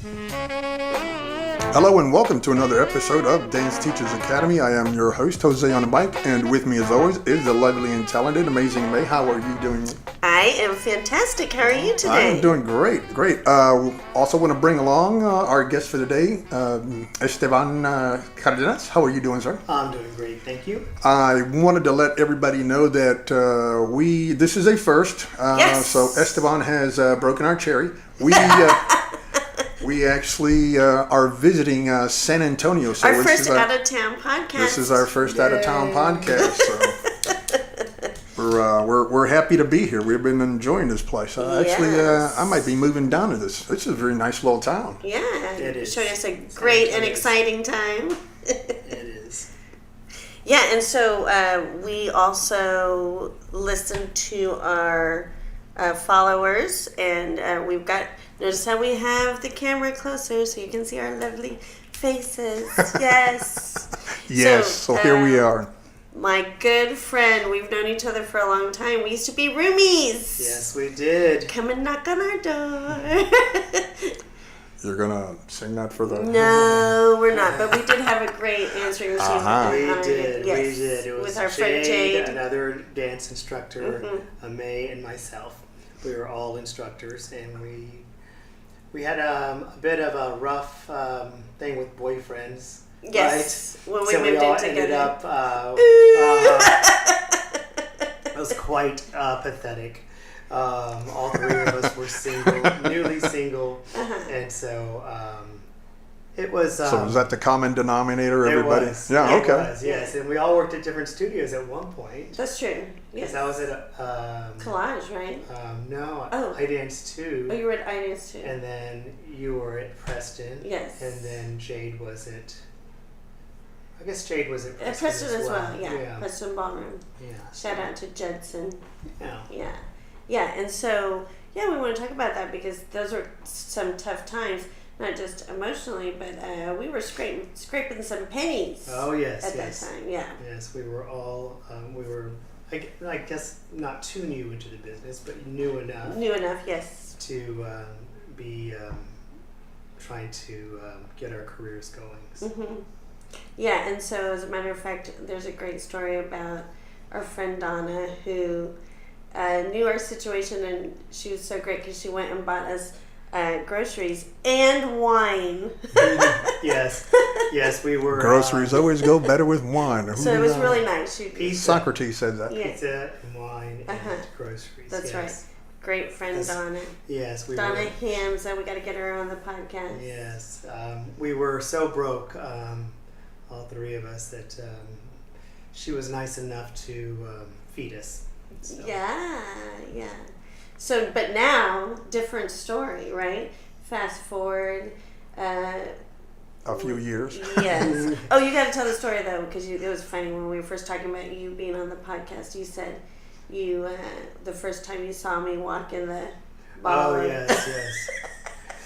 Hello and welcome to another episode of Dance Teachers Academy. I am your host, Jose on the mic, and with me as always is the lovely and talented, amazing May. How are you doing? I am fantastic. How are you today? I'm doing great. Also want to bring along our guest for today, Esteban Cardenas. How are you doing, sir? I'm doing great, thank you. I wanted to let everybody know that this is a first. Yes. So Esteban has broken our cherry. We actually are visiting San Antonio. So our first out-of-town podcast. This is our first out-of-town podcast. So we're happy to be here. We've been enjoying this place. Actually, I might be moving down to this. This is a very nice little town. Yeah, it is. Showing us a great and exciting time. It is. Yeah, and so we also listen to our followers, and we've got. Notice how we have the camera closer so you can see our lovely faces. Yes. Yes, so here we are. My good friend, we've known each other for a long time. We used to be roomies. Yes, we did. Come and knock on our door. You're going to sing that for the... No, we're not. But we did have a great answering machine. We did. It was with our friend Jade. Another dance instructor, May, and myself. We were all instructors, and we had a bit of a rough thing with boyfriends. Yes, right? when we so moved we all in together. ended up. It was quite pathetic. All three of us were single, newly single, and so it was. So was that the common denominator? Everybody. It was. Yeah. It Okay. was, yes, and we all worked at different studios at one point. That's true. Yes. I was at Collage, right? No, Oh. I danced too. Oh, you were at IDANCE too. And then you were at Preston. Yes. And then Jade was at. I guess Jade was at Preston, Preston as well. Yeah. Preston Ballroom. Yeah. Shout out to Judson. Yeah. Yeah. And so, we want to talk about that because those are some tough times, not just emotionally, but we were scraping some pennies. Oh, yes. At that time, yeah. Yes, we were all, I guess not too new into the business, but new enough. New enough, yes. To be trying to get our careers going. So. Mm-hmm. Yeah, and so as a matter of fact, there's a great story about our friend Donna who knew our situation, and she was so great because she went and bought us groceries and wine. Yes, we were. Groceries always go better with wine. So it was really nice. Socrates said that. Yeah. Pizza and wine and groceries. That's right. Great friend Donna. Yes, we Donna were. Hams, we got to get her on the podcast. Yes, we were so broke, all three of us, that she was nice enough to feed us. So. Yeah. So, but now, different story, right? Fast forward. A few years. Yes. Oh, you got to tell the story though, because it was funny when we were first talking about you being on the podcast. You said you the first time you saw me walk in the ball. Oh yes.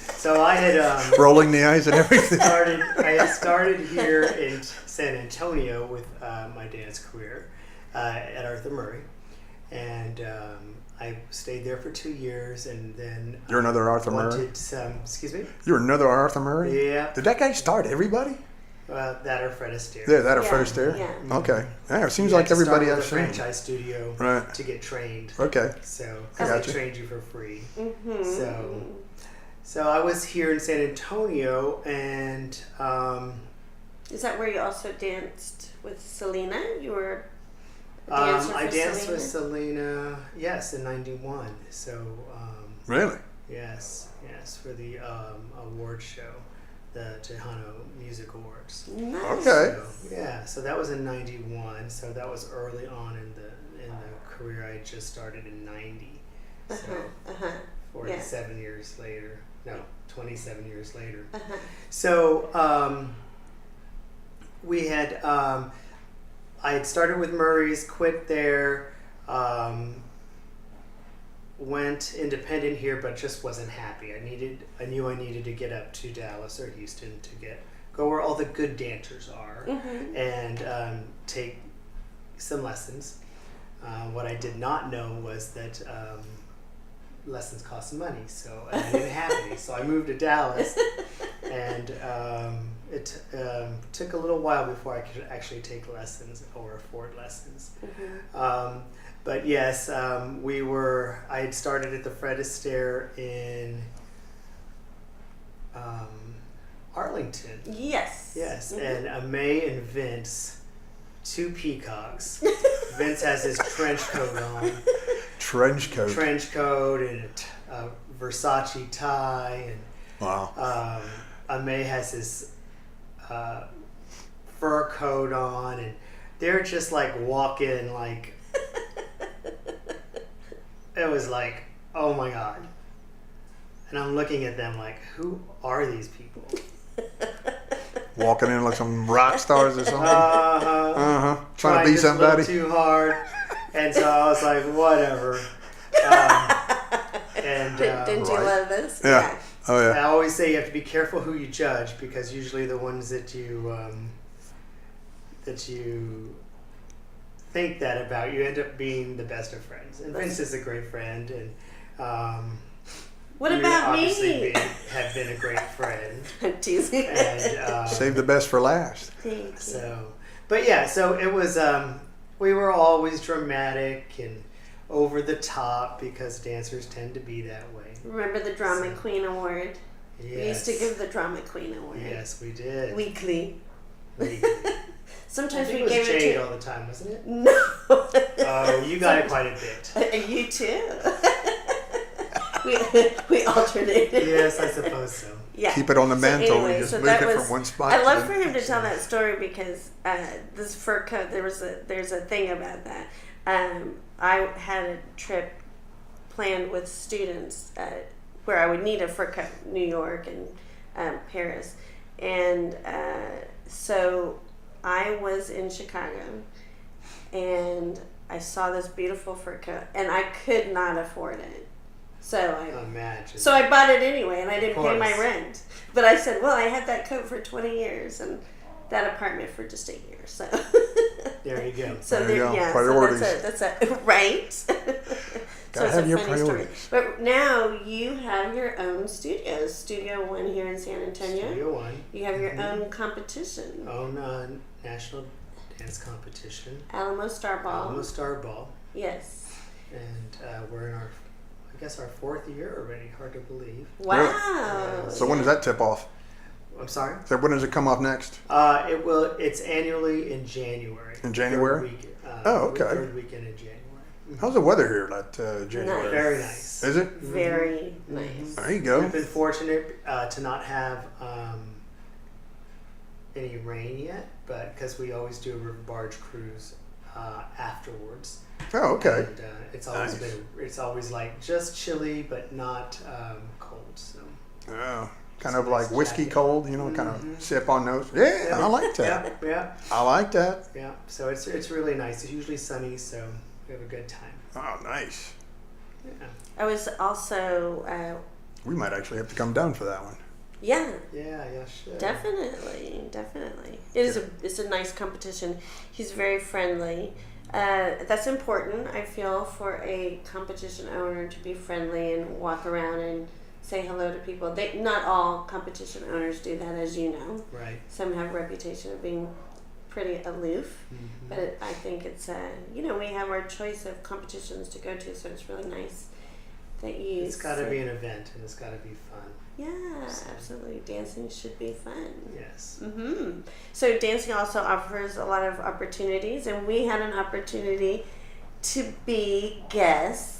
So I had rolling the eyes and everything. I had started here in San Antonio with my dance career at Arthur Murray, and I stayed there for 2 years, and then You're another Arthur Murray? Excuse me? You're another Arthur Murray? Yeah. Did that guy start everybody? That or Fred Astaire. Yeah, that or Fred Astaire? Yeah. Okay. Yeah, it seems like everybody has I've a seen. franchise studio to get trained. Okay. So, I because got they you. trained you for free. Mm-hmm. So I was here in San Antonio, and is that where you also danced with Selena? You were a dancer for I danced Selena? with Selena, yes, in '91. So Really? yes, for the award show, the Tejano Music Awards. Nice. Okay. So that was in '91. So that was early on in the career. I just started in '90. So 47 years later. No, 27 years later. So we had. I had started with Murray's, quit there, went independent here, but just wasn't happy. I knew I needed to get up to Dallas or Houston to go where all the good dancers are, and take some lessons. What I did not know was that lessons cost money, so I didn't have any. So I moved to Dallas and it took a little while before I could actually take lessons or afford lessons. But yes, I had started at the Fred Astaire in Arlington. Yes. Yes, and May and Vince, two peacocks. Vince has his trench coat on. Trench coat And a Versace tie, and wow. May has his fur coat on, and they're just like walking like it was like, oh my God. And I'm looking at them like, who are these people? Walking in like some rock stars or something. Trying to be just a somebody. little too hard. And so I was like, whatever. Didn't you love this? Yeah. Oh I yeah. always say you have to be careful who you judge, because usually the ones that you think that about, you end up being the best of friends. And Vince is a great friend, and what you about obviously me? have been a great friend. I'm teasing. And Save the best for last. Thank you. so, but yeah, so it was. We were always dramatic and over the top, because dancers tend to be that way. Remember the Drama Queen Award? Yes. We used to give the Drama Queen Award. Yes, we did. Weekly. I Sometimes think we it was gave Jade it to... all the time, wasn't it? No. Oh, you got it quite a bit. You too. we alternated. Yes, I suppose so. Yeah. Keep it on the mantle anyway, and just so move that it was- from one spot. I love to for him to tell that story, because this fur coat, there's a thing about that. I had a trip planned with students where I would need a fur coat, New York and Paris, and so I was in Chicago, and I saw this beautiful fur coat, and I could not afford it. So I bought it anyway, and I didn't pay my rent. But I said, well, I had that coat for 20 years and that apartment for just a year. So there you go. So There you go. yeah, Priorities. so that's a right. So Gotta it's have a your funny story. priorities. But now you have your own studio, Studio One here in San Antonio. Studio One. You have your own competition, Own national dance competition. Alamo Star Ball. Alamo Star Ball. Yes. And we're in our fourth year already. Hard to believe. Wow. Yeah. So when does that tip off? I'm sorry? So when does it come off next? It's annually in January. In January? Oh, okay. Third weekend in January. How's the weather here January? Nice. Very nice. Is it? Very nice. There you go. We've been fortunate to not have any rain yet, but because we always do a river barge cruise afterwards. Oh, okay. And it's always Nice. it's always like just chilly, but not cold. So Yeah. Kind So of like nice whiskey jacket. cold, kind of sip on nose. Yeah, I like that. yeah. I like that. Yeah, so it's really nice. It's usually sunny, so we have a good time. Oh, nice. Yeah, I was also, We might actually have to come down for that one. yeah, sure. definitely. It's a nice competition. He's very friendly. That's important, I feel, for a competition owner to be friendly and walk around and say hello to people. Not all competition owners do that, as you know. Right. Some have a reputation of being pretty aloof, but I think it's we have our choice of competitions to go to, so it's really nice that you. It's got to be an event, and it's got to be fun. Yeah, absolutely. Dancing should be fun. Yes. So dancing also offers a lot of opportunities, and we had an opportunity to be guests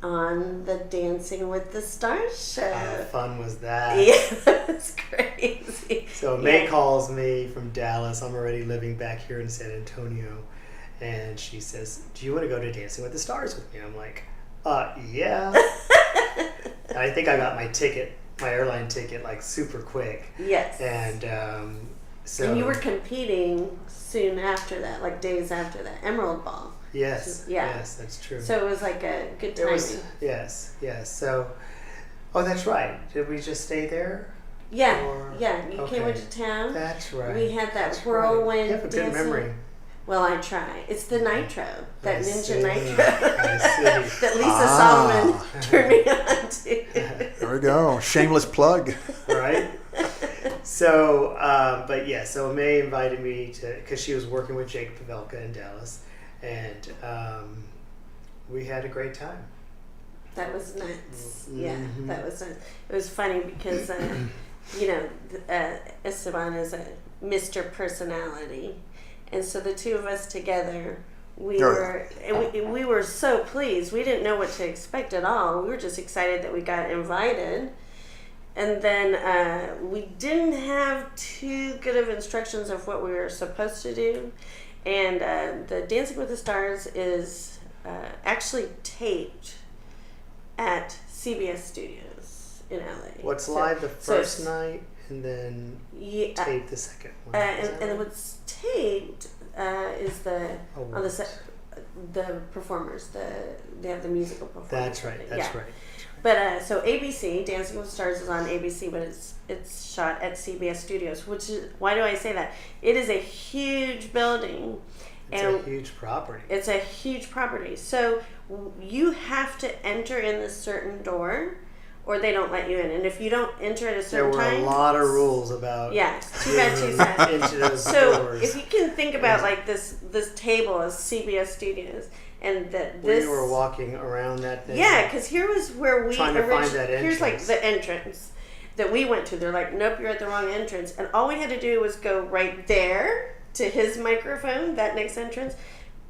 on the Dancing with the Stars show. How fun was that? Yeah, it's crazy. So May calls me from Dallas. I'm already living back here in San Antonio, and she says, "Do you want to go to Dancing with the Stars with me?" I'm like, yeah. And I think I got my airline ticket, like super quick. Yes. And so. And you were competing soon after that, like days after that, Emerald Ball. Yes. Yeah. Yes, that's true. So it was like a good timing. Yes. So, that's right. Did we just stay there? Yeah. Or- You came okay. into town. That's right. We had that That's whirlwind right. You have a good dancing. memory. Well, I try. It's the nitro, that I ninja see. nitro I see. that Lisa Solomon turned me on to. There we go. Shameless plug. Right? So, but yeah, so May invited me to, because she was working with Jake Pavelka in Dallas, and we had a great time. That was nuts. Mm-hmm. Yeah, that was nuts. It was funny because, you know, Esteban is a Mr. Personality. And so the two of us together, we were so pleased. We didn't know what to expect at all. We were just excited that we got invited. And then we didn't have too good of instructions of what we were supposed to do. And the Dancing with the Stars is actually taped at CBS Studios in LA. What's live the first night, and then taped the second one. And what's taped is the performers. They have the musical performers. That's right. That's right. But so ABC, Dancing with the Stars is on ABC, but it's shot at CBS Studios. Which is, why do I say that? It is a huge building. It's a huge property. It's a huge property. So you have to enter in this certain door, or they don't let you in. And if you don't enter at a certain time... There were a lot of rules about... Yeah, too bad, too sad. Into those so doors. if you can think about like this table as CBS Studios, and that this... We were walking around that thing. Yeah, because here was where we... Trying to find that entrance. Here's like the entrance that we went to. They're like, nope, you're at the wrong entrance. And all we had to do was go right there to his microphone, that next entrance.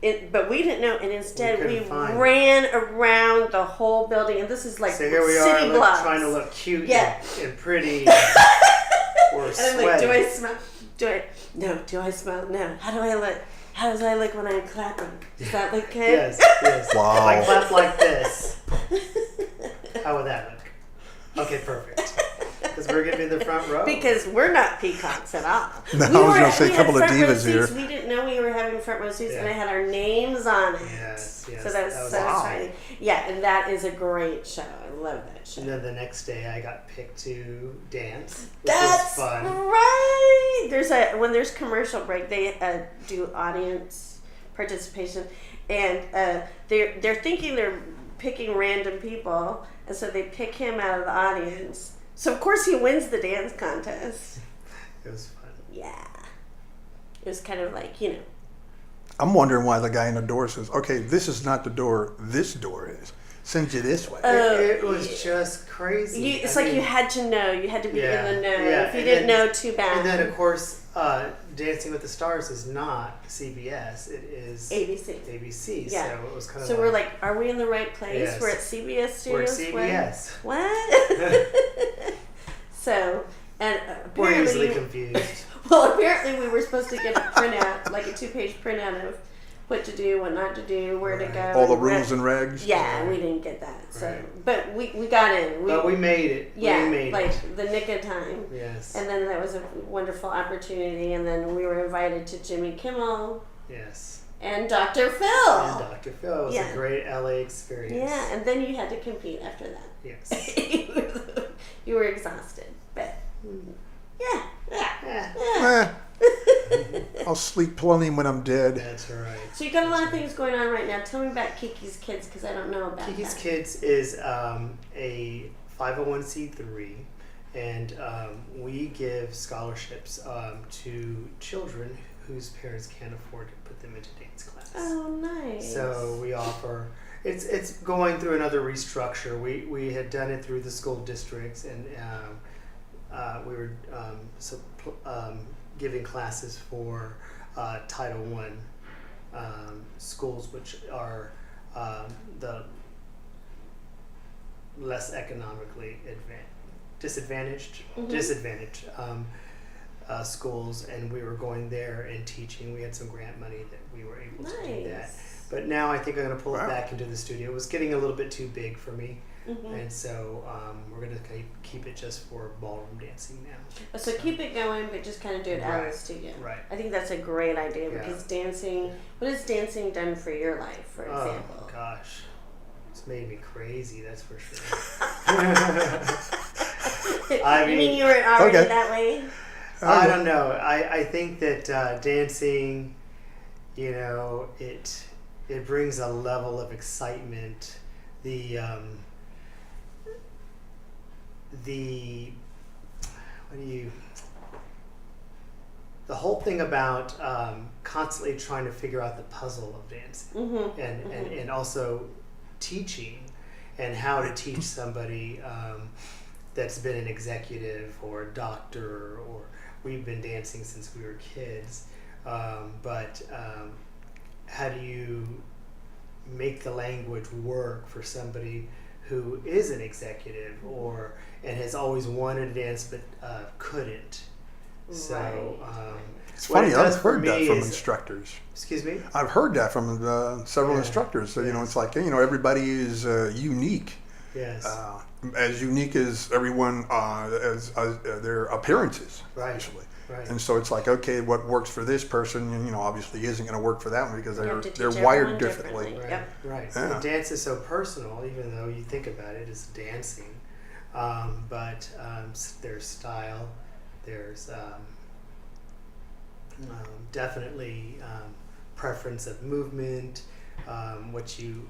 But we didn't know, and instead we ran around the whole building, and this is like so here we city are, blocks. Trying to look cute and pretty. Or and I'm like, do I smell? Do I smell? No. How do I look? How does I look when I'm clapping? Does that look good? Yes. Wow. If I clap like this, how would that look? Okay, perfect. Because we're going to be in the front row. Because we're not peacocks at all. No, I was going to say a couple of divas here. We didn't know we were having front row seats, and I had our names on it. Yes. So that was so exciting. Yeah, and that is a great show. I love that show. And then the next day, I got picked to dance. That's was fun. Right. When there's commercial break, they do audience participation, and they're thinking they're picking random people, and so they pick him out of the audience. So of course he wins the dance contest. It was fun. Yeah. It was kind of like, you know. I'm wondering why the guy in the door says, okay, this is not the door, this door is. Send you this way. It was just crazy. You had to know. You had to be in the know. Yeah. If you didn't know, too bad. And then, of course, Dancing with the Stars is not CBS. It is ABC. Yeah. So it was kind of So we're like, are we in the right place? Yes. We're at CBS Studios? We're at CBS. What? So, and apparently... We're easily confused. Well, apparently we were supposed to get a printout, like a 2-page printout of what to do, what not to do, where to go. All the rules and regs. Yeah, we didn't get that. So, but we got in. But we made it. Yeah, we made like the nick of time. Yes. And then that was a wonderful opportunity. And then we were invited to Jimmy Kimmel. Yes. And Dr. Phil. And Dr. Phil. It was a great LA experience. Yeah, and then you had to compete after that. Yes. You were exhausted, but yeah. I'll sleep plenty when I'm dead. That's right. So you got a lot of things going on right now. Tell me about Kikis Kids, because I don't know about Kikis that. Kids is a 501c3, and we give scholarships to children whose parents can't afford to put them into dance class. Oh, nice. So we offer. It's going through another restructure. We had done it through the school districts, and we were giving classes for Title I schools, which are the less economically disadvantaged schools, and we were going there and teaching. We had some grant money that we were able to do that. But now I think I'm going to pull it back into the studio. It was getting a little bit too big for me. And so we're going to keep it just for ballroom dancing now. So keep it going, but just kind of do it out of the studio. Right. I think that's a great idea, because dancing, what has dancing done for your life, for example? Oh, gosh. It's made me crazy, that's for sure. You mean you were already that way? I don't know. I think that dancing, you know, it brings a level of excitement. the whole thing about constantly trying to figure out the puzzle of dancing, and also teaching, and how to teach somebody that's been an executive or a doctor, or we've been dancing since we were kids, but how do you make the language work for somebody who is an executive and has always wanted to dance but couldn't. So it's funny, I've heard that from instructors. Excuse me? I've heard that from several instructors. So, it's like, everybody is unique. Yes. As unique as everyone, as their appearances, actually. Right. And so it's like, okay, what works for this person, obviously isn't going to work for that one because they're teach wired differently. Right. Yep. Right. Yeah. And dance is so personal, even though you think about it as dancing. But there's style, there's definitely preference of movement, what you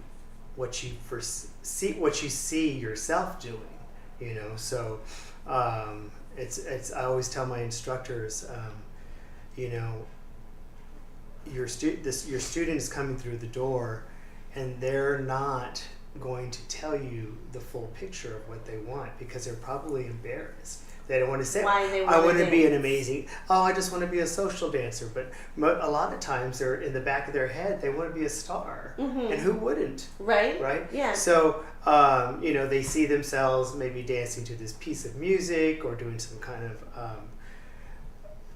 see yourself doing, So it's I always tell my instructors, your student is coming through the door, and they're not going to tell you the full picture of what they want because they're probably embarrassed. They don't want to say, I want to be an amazing, I just want to be a social dancer. But a lot of times they're in the back of their head, they want to be a star. And who wouldn't? Right. Right? Yeah. So, they see themselves maybe dancing to this piece of music or doing some kind of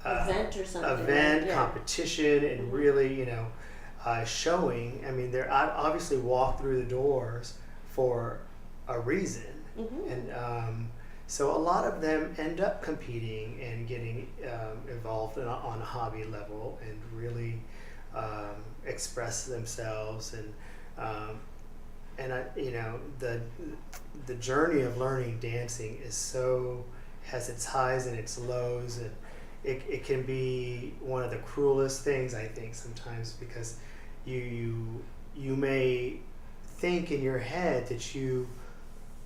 event or something. Competition, and really, showing. I mean, they're obviously walk through the doors for a reason. And so a lot of them end up competing and getting involved on a hobby level and really express themselves. And the journey of learning dancing has its highs and its lows, and it can be one of the cruelest things, I think, sometimes, because you may think in your head that you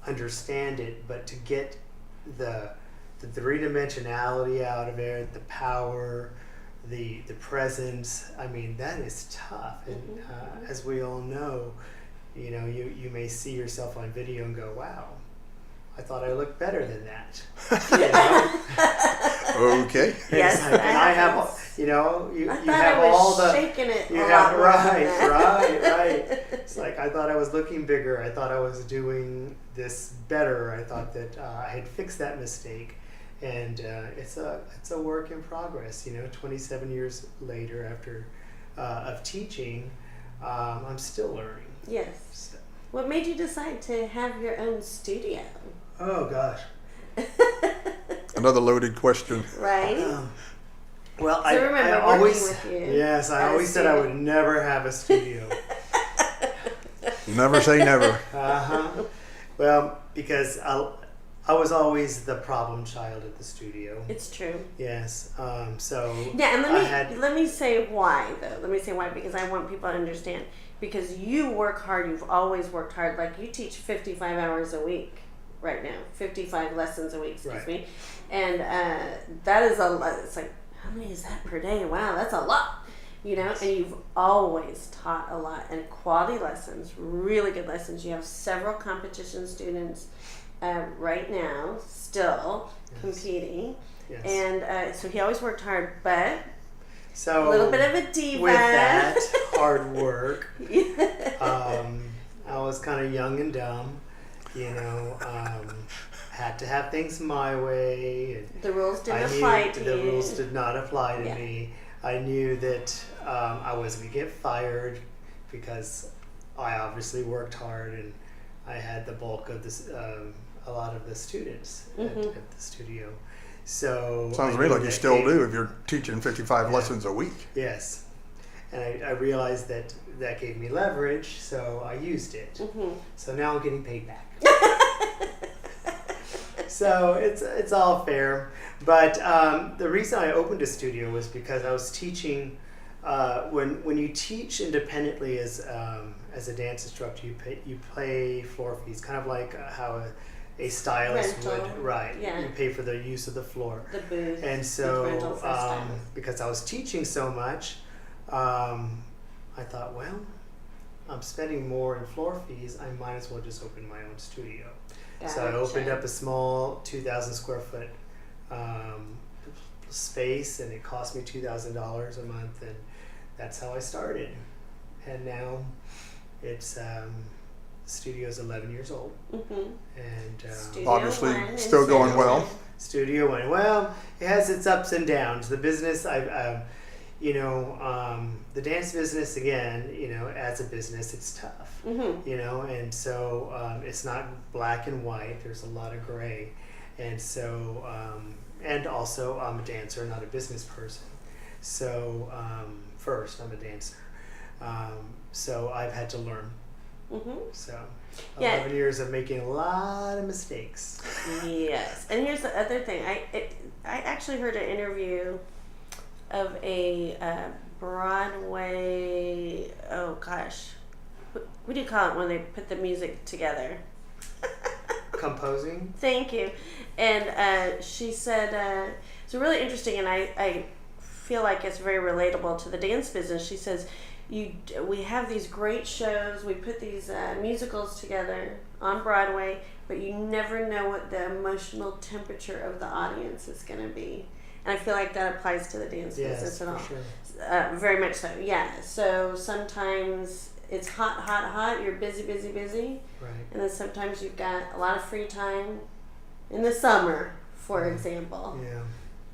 understand it, but to get the three-dimensionality out of it, the power, the presence, I mean, that is tough. And as we all know, you may see yourself on video and go, wow, I thought I looked better than that. Okay. Yes, and I have, you I thought have I was all the shaking it. you a have lot more than that. right. It's like I thought I was looking bigger. I thought I was doing this better. I thought that I had fixed that mistake, and it's a work in progress. 27 years later, after of teaching, I'm still learning. Yes. So. What made you decide to have your own studio? Oh gosh. Another loaded question. Right? Well, I remember I always, working with you. Yes, I always said I would never have a studio. Never say never. Well, because I was always the problem child at the studio. It's true. Yes. So yeah, and let me say why though. Let me say why, because I want people to understand. Because you work hard. You've always worked hard. Like, you teach 55 hours a week right now. 55 lessons a week. Excuse me. And that is a lot. It's like, how many is that per day? Wow, that's a lot. And you've always taught a lot, and quality lessons, really good lessons. You have several competition students right now still competing. Yes. And so he always worked hard, but so a little bit of a diva. With that hard work, I was kind of young and dumb, had to have things my way. And the rules didn't apply to you. The rules did not apply to me. I knew that I was going to get fired because I obviously worked hard, and I had the bulk of this, a lot of the students at the studio. So sounds to me like you still do if you're teaching 55 lessons a week. Yes, and I realized that gave me leverage, so I used it. So now I'm getting paid back. So it's all fair. But the reason I opened a studio was because I was teaching. When you teach independently as a dance instructor, you pay floor fees, kind of like how a stylist rental. would, right? Yeah. You pay for the use of the floor. The booth. And rental so, for a stylist. because I was teaching so much, I thought, well, I'm spending more in floor fees. I might as well just open my own studio. So I opened up a small 2,000 square foot space, and it cost me $2,000 a month, and that's how I started. And now it's studio's 11 years old, and Studio obviously one still in going San well. Juan. Studio One. Well, it has its ups and downs. The business, the dance business, again, as a business, it's tough, and so it's not black and white. There's a lot of gray, and so, and also I'm a dancer, not a business person. So first, I'm a dancer. So I've had to learn. So 11 years of making a lot of mistakes. Yes, and here's the other thing. I actually heard an interview of a Broadway. Oh gosh, what do you call it when they put the music together? Composing. Thank you. And she said it's really interesting, and I feel like it's very relatable to the dance business. She says, we have these great shows, we put these musicals together on Broadway, but you never know what the emotional temperature of the audience is going to be. And I feel like that applies to the dance business at all. Sure. Very much so, yeah. So sometimes it's hot, you're busy. Right. And then sometimes you've got a lot of free time in the summer, for example. Yeah.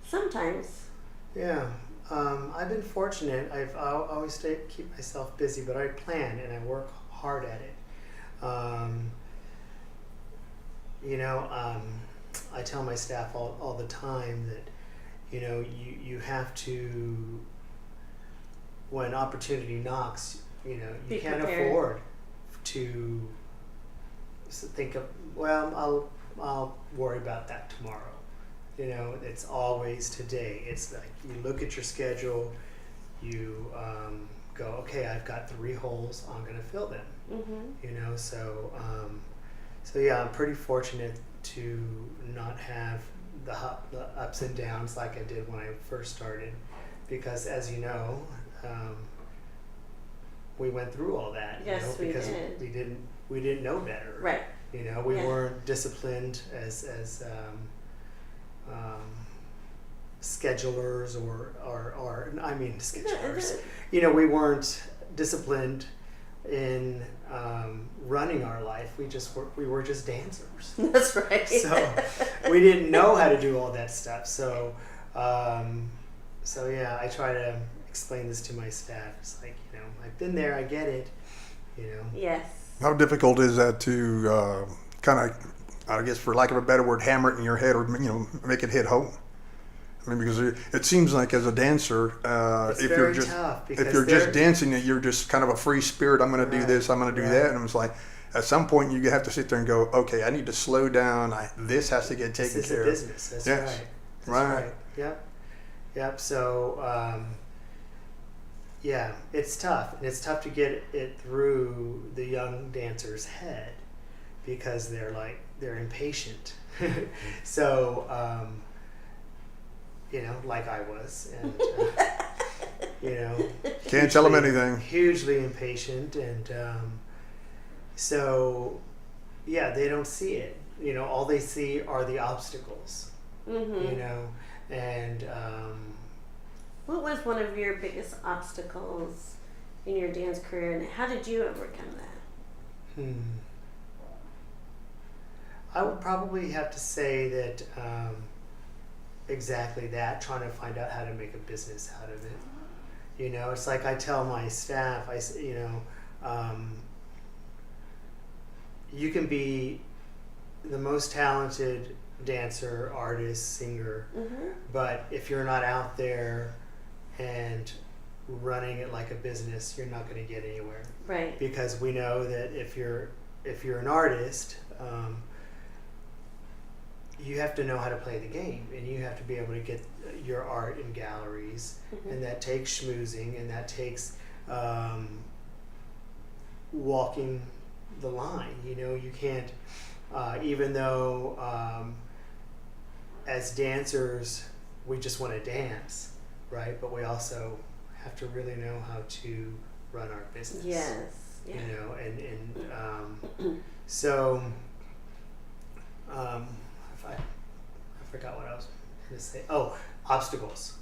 Sometimes. Yeah. I've been fortunate. I always keep myself busy, but I plan and I work hard at it. I tell my staff all the time that, you have to, when opportunity knocks, you Be can't prepared. afford to think of, well, I'll worry about that tomorrow. It's always today. It's like you look at your schedule, you go, okay, I've got 3 holes, I'm going to fill them. So yeah, I'm pretty fortunate to not have the ups and downs like I did when I first started, because as you know, we went through all that. Yes, because we did. we didn't know better. Right. We weren't disciplined as schedulers or I mean schedulers. We weren't disciplined in running our life. We were just dancers. That's right. So we didn't know how to do all that stuff. So yeah, I try to explain this to my staff. It's like, I've been there, I get it. Yes. How difficult is that to kind of, I guess for lack of a better word, hammer it in your head or make it hit home? I mean, because it seems like as a dancer, It's if very you're just tough if you're just dancing, you're just kind of a free spirit. I'm going to do this, I'm going to do that, and it's like at some point you have to sit there and go, okay, I need to slow down. This has to get taken care of. This is a business. That's Yes. right. That's Right. right. Yep. So yeah, it's tough, and it's tough to get it through the young dancer's head because they're impatient. So like I was, and Can't tell them anything. Hugely impatient, and so yeah, they don't see it. All they see are the obstacles. And What was one of your biggest obstacles in your dance career, and how did you overcome that? I would probably have to say that exactly that, trying to find out how to make a business out of it. It's like I tell my staff, you can be the most talented dancer, artist, singer, but if you're not out there and running it like a business, you're not going to get anywhere. Right. Because we know that if you're an artist, you have to know how to play the game, and you have to be able to get your art in galleries, and that takes schmoozing, and that takes walking the line. You can't even though as dancers we just want to dance, right? But we also have to really know how to run our business. Yes. Yeah. You know, and so I forgot what I was going to say. Oh, obstacles.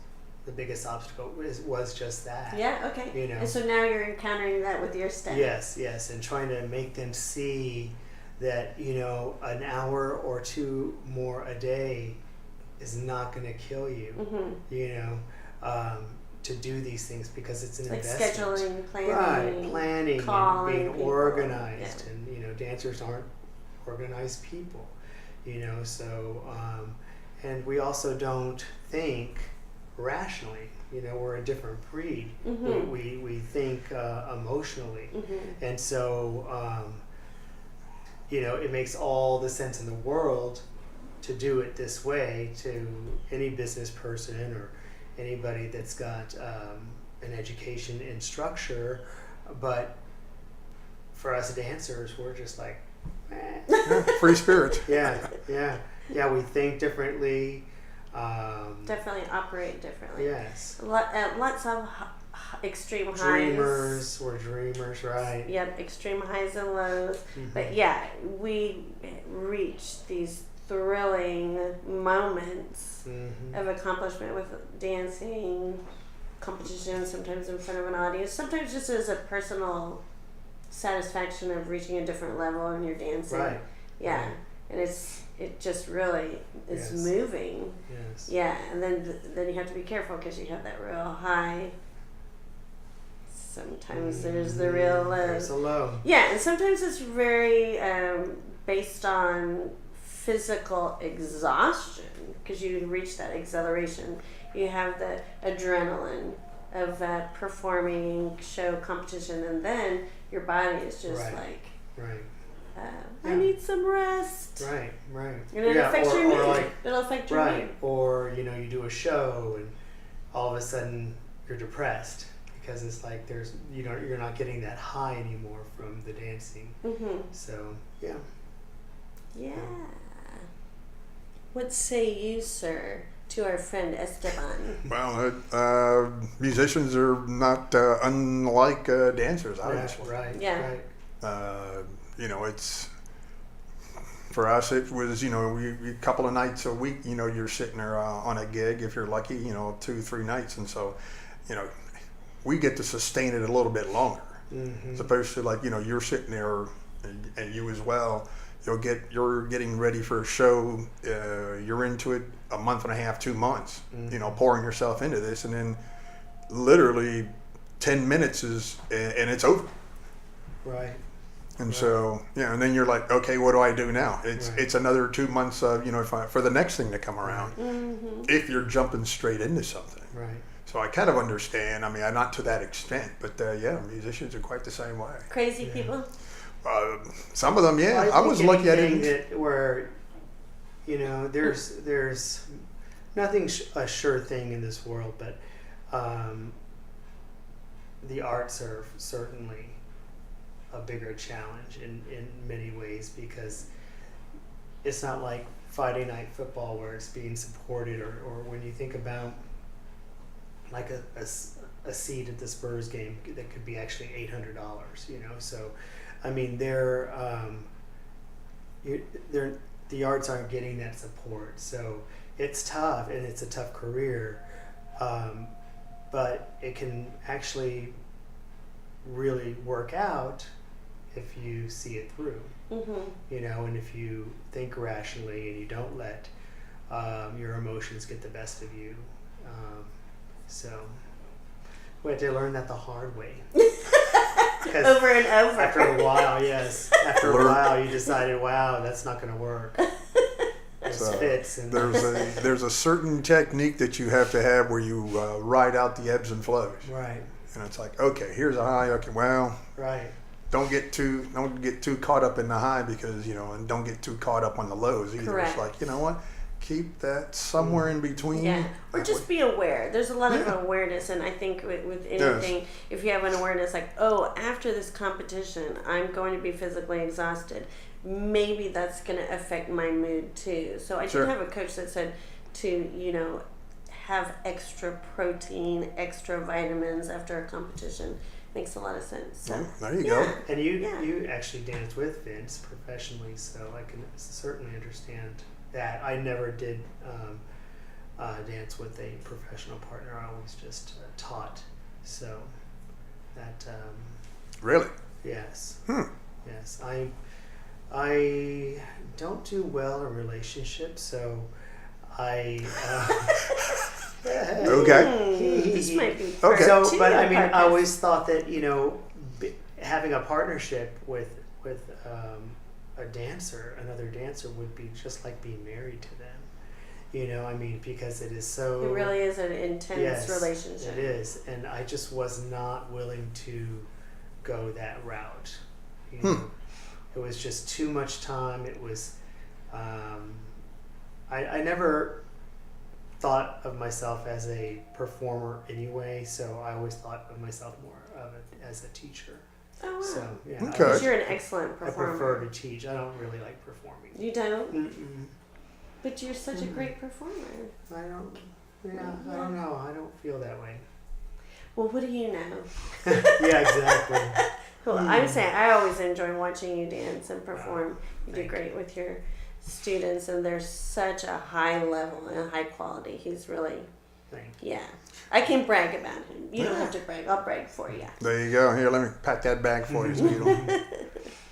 The biggest obstacle was just that. Yeah, okay. You know. And so now you're encountering that with your staff. Yes, and trying to make them see that, you know, an hour or two more a day is not going to kill you. You know, to do these things because it's an like investment. scheduling, planning, right? Planning, calling and being people. organized, Yeah. and you know, dancers aren't organized people. You know, so and we also don't think rationally. You know, we're a different breed. We think emotionally, and so you know, it makes all the sense in the world to do it this way to any business person or anybody that's got an education in structure, but for us dancers, we're just like, Yeah, free spirit. yeah. We think differently. Definitely operate differently. Yes. Lots of extreme highs. Dreamers, we're dreamers, right? Yep, extreme highs and lows. But yeah, we reach these thrilling moments of accomplishment with dancing, competition, sometimes in front of an audience, sometimes just as a personal satisfaction of reaching a different level in your dancing. Right. Yeah. Right. And it just really is moving. Yes. Yeah, and then you have to be careful because you have that real high. Sometimes there's the real low. There's a low. Yeah, and sometimes it's very based on physical exhaustion because you reach that acceleration. You have the adrenaline of performing show competition, and then your body is just Right. I need some rest. Right. And it affects your mood. Like, it'll affect your mood. Or you know, you do a show and all of a sudden you're depressed because it's like you're not getting that high anymore from the dancing. So yeah. What say you, sir, to our friend Esteban? Well, musicians are not unlike dancers, obviously. Right. You know, it's for us. It was, you know, we a couple of nights a week. You know, you're sitting there on a gig if you're lucky. You know, 2-3 nights, and so, you know, we get to sustain it a little bit longer. As opposed to like, you know, you're sitting there, and you as well. You're getting ready for a show. You're into it a month and a half, 2 months. You know, pouring yourself into this, and then literally 10 minutes and it's over. Right. And so, yeah, and then you're like, okay, what do I do now? It's another 2 months of, you know, for the next thing to come around. If you're jumping straight into something. Right. So I kind of understand. I mean, not to that extent, but yeah, musicians are quite the same way. Crazy people. Some of them, yeah. Well, I was lucky I didn't. Where, you know, there's nothing a sure thing in this world, but the arts are certainly a bigger challenge in many ways because it's not like Friday night football where it's being supported or when you think about like a seat at the Spurs game that could be actually $800, you know. So, I mean, the arts aren't getting that support. So it's tough and it's a tough career, but it can actually really work out if you see it through, you know, and if you think rationally and you don't let your emotions get the best of you. So we had to learn that the hard way. Over and over. After a while, After a while, you decided, wow, that's not going to work. This fits. And there's a certain technique that you have to have where you ride out the ebbs and flows. Right. And it's like, okay, here's a high. Okay, well, right. Don't get too caught up in the high because, you know, and don't get too caught up on the lows either. Correct. It's like, you know what? keep that somewhere in between. Yeah, or That just way. be aware. There's a lot Yeah. of awareness, and I think with anything, if you have an awareness like, oh, after this competition, I'm going to be physically exhausted, maybe that's going to affect my mood too. So I Sure. did have a coach that said to, have extra protein, extra vitamins after a competition. Makes a lot of sense. So, There you yeah. go. And you Yeah. you actually dance with Vince professionally, so I can certainly understand that. I never did dance with a professional partner. I always just taught. So that Really? yes, Hmm. yes. I don't do well in relationships, so I. Okay. This might be Okay. So, two but I mean, I podcasts. always thought that having a partnership with a dancer, another dancer, would be just like being married to them. I mean, because it is so. It really is an intense Yes, relationship. it is, and I just was not willing to go that route. It was just too much time. It was. I never thought of myself as a performer anyway, so I always thought of myself more of it as a teacher. Oh wow. So yeah, Okay. Because you're an excellent I performer. prefer to teach. I don't really like performing. You don't? Mm-mm. But you're such a great performer. I don't. Yeah, I don't know. I don't feel that way. Well, what do you know? Yeah, exactly. Well, I'm saying I always enjoy watching you dance and perform. You do Thank great with your students, and there's such a high level and high quality. He's really, Thank you. yeah. I can brag about him. You don't have to brag. I'll brag for you. There you go. Here, let me pat that back for you so you don't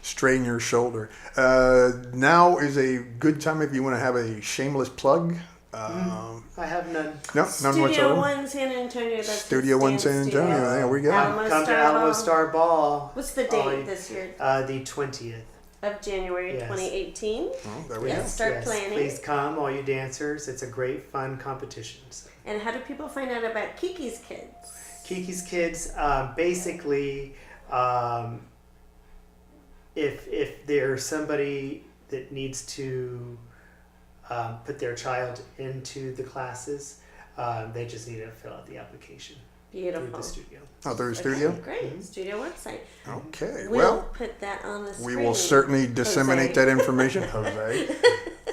strain your shoulder. Now is a good time if you want to have a shameless plug. I have none. No, none Studio whatsoever. One San Antonio. That's Studio his One dance San Antonio. studio. There we go. Alamo Come to Star Alamo Ball. Star Ball. What's the date this year The 20th. of January Yes. 2018? Oh, there we Yes. Start planning. Please come, all you dancers. It's a great, fun competition. So. And how do people find out about Kikis Kids? Kikis Kids, basically, if there's somebody that needs to put their child into the classes, they just need to fill out the application through Beautiful. the studio. Oh, through the studio? Okay, great. Studio website. Okay. We'll Well, put that on the we screen. will certainly disseminate Jose. that information. Jose.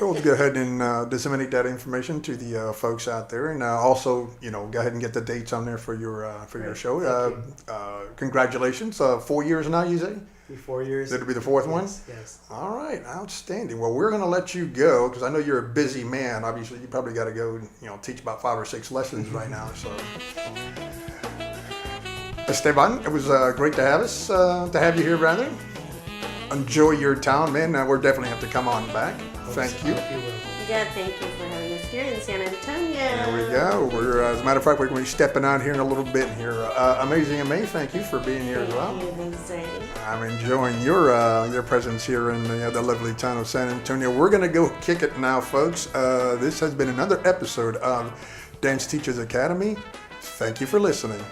We'll go ahead and disseminate that information to the folks out there, and also, go ahead and get the dates on there for your Great. show. Thank Congratulations! 4 years now, you say? Be 4 years. It'll be the fourth one? Yes. All right, outstanding. Well, we're going to let you go because I know you're a busy man. Obviously, you probably got to go, teach about 5 or 6 lessons right now. So, Esteban, it was great to have you here, rather. Enjoy your town, man. We're definitely have to come on back. Thank you. Hope you will. Yeah, thank you for having us here in San Antonio. There we go. We're, as a matter of fact, we're going to be stepping out here in a little bit here. Amazing May, thank you for being here as well. Thank you, Jose. I'm enjoying your presence here in the lovely town of San Antonio. We're going to go kick it now, folks. This has been another episode of Dance Teachers Academy. Thank you for listening.